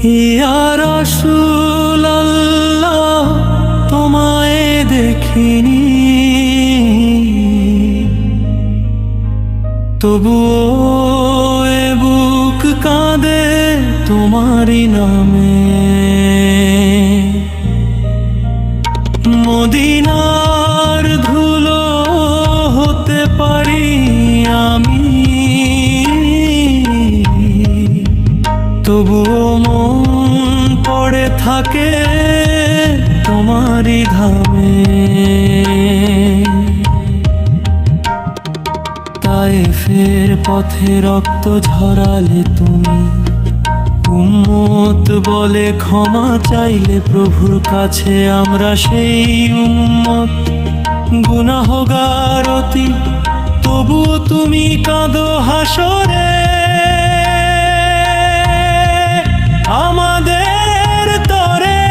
ইয়া রাসূলাল্লাহ তোমায় দেখিনি, তবুও এ বুক কাঁদে তোমারই নামে। মদিনার ধুলো হতে পারি আমি, তবুও মন পড়ে থাকে তোমারই ধামে। তায়েফের পথে রক্ত ঝরালে তুমি, উম্মত বলে ক্ষমা চাইলে প্রভুর কাছে আমরা সেই উম্মত গুনাহগার অতি, তবুও তুমি কাঁদো হাসরে আমাদের তরে।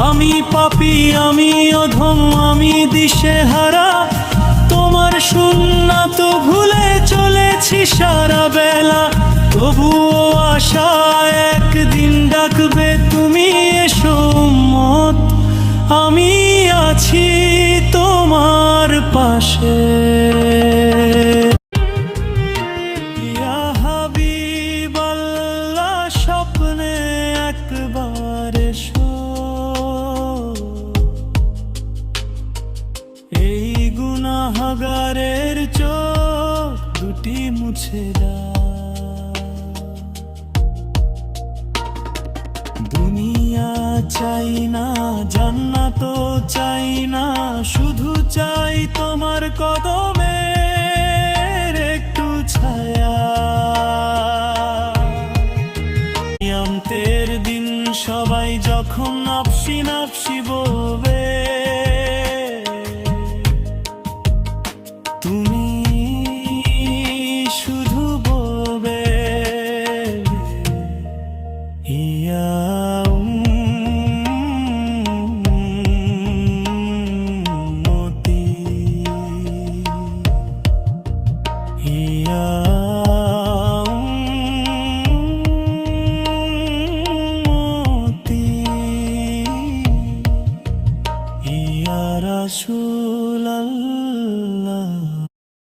আমি পাপী, আমি অধম, আমি দিশেহারা, তোমার সুন্নাত ভুলে চলেছি সারা বেলা। তবুও আশা একদিন ডাকবে তুমি এসো উম্মত, আমি আছি তোমার পাশে। ইয়া হাবিবাল্লাহ স্বপ্নে একবার এসো, এই গুনাহগারের চোখ দুটি মুছে দাও। দুনিয়া চাই না, জান্নাতও চাই না, শুধু চাই তোমার কদমের একটু ছায়া। কিয়ামতের দিন সবাই যখন নাফসি নাফসি বলবে, তুমি শুধু বলবে ইয়া উম্মতি, ইয়া